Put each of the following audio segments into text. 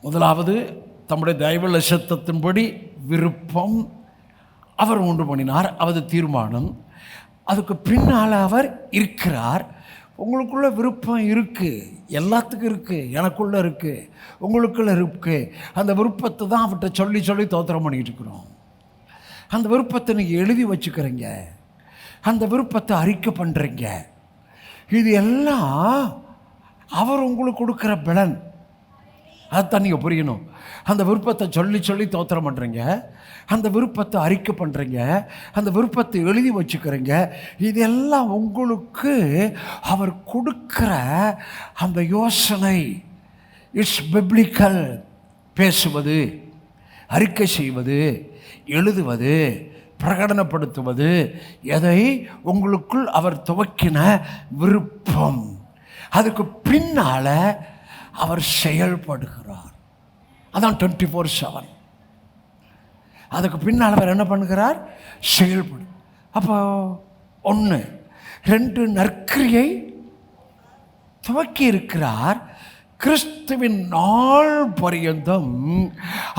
முதலாவது தம்முடைய தெய்வ சித்தத்தின்படி விருப்பம் அவர் உண்டு பண்ணினார், அவரது தீர்மானம். அதுக்கு பின்னால் அவர் இருக்கிறார். உங்களுக்குள்ள விருப்பம் இருக்குது, எல்லாத்துக்கும் இருக்குது, எனக்குள்ளே இருக்குது, உங்களுக்குள்ளே இருக்குது. அந்த விருப்பத்தை தான் அவர்கிட்ட சொல்லி சொல்லி தோத்திரம் பண்ணிக்கிட்டு இருக்கிறோம். அந்த விருப்பத்தை நீங்கள் எழுதி வச்சுக்கிறீங்க, அந்த விருப்பத்தை அறிக்கை பண்ணுறீங்க. இது எல்லாம் அவர் உங்களுக்கு கொடுக்குற பலன். அதுதான் நீங்கள் புரியணும். அந்த விருப்பத்தை சொல்லி சொல்லி தோத்திரம் பண்ணுறீங்க, அந்த விருப்பத்தை அறிக்கை பண்ணுறீங்க, அந்த விருப்பத்தை எழுதி வச்சுக்கிறீங்க. இதெல்லாம் உங்களுக்கு அவர் கொடுக்குற அந்த யோசனை. It's biblical. பேசுவது, அறிக்கை செய்வது, எழுதுவது, பிரகடனப்படுத்துவது, எதை உங்களுக்குள் அவர் துவக்கின விருப்பம். அதுக்கு பின்னால் அவர் செயல்படுகிறார். அதான் 24/7. அதுக்கு பின்னால் அவர் என்ன பண்ணுகிறார்? செயல்படு. அப்போ 1 2 நற்கிரியை துவக்கி இருக்கிறார். கிறிஸ்துவின் நாள் பரியந்தம்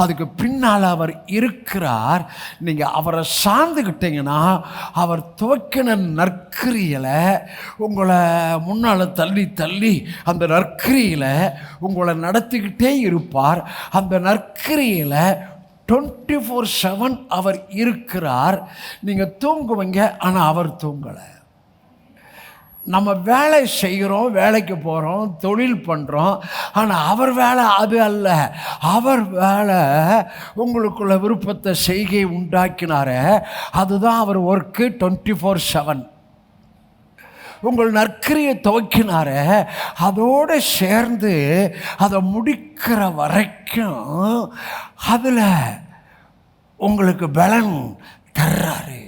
அதுக்கு பின்னால் அவர் இருக்கிறார். நீங்கள் அவரை சார்ந்துக்கிட்டீங்கன்னா அவர் துவக்கின நற்கிரியில் உங்களை முன்னால் தள்ளி தள்ளி அந்த நற்கிரியில் உங்களை நடத்திக்கிட்டே இருப்பார். அந்த நற்கிரியில் 24/7 அவர் இருக்கிறார். நீங்கள் தூங்குவீங்க, ஆனால் அவர் தூங்கலை. நம்ம வேலை செய்கிறோம், வேலைக்கு போகிறோம், தொழில் பண்ணுறோம், ஆனால் அவர் வேலை அது அல்ல. அவர் வேலை உங்களுக்குள்ள விருப்பத்தை செய்கை உண்டாக்கினார, அதுதான் அவர் ஒர்க்கு. 24/7 உங்கள் நற்கிரியை துவக்கினார, அதோடு சேர்ந்து அதை முடிக்கிற வரைக்கும் அதில் உங்களுக்கு பலன் தர்றாரு.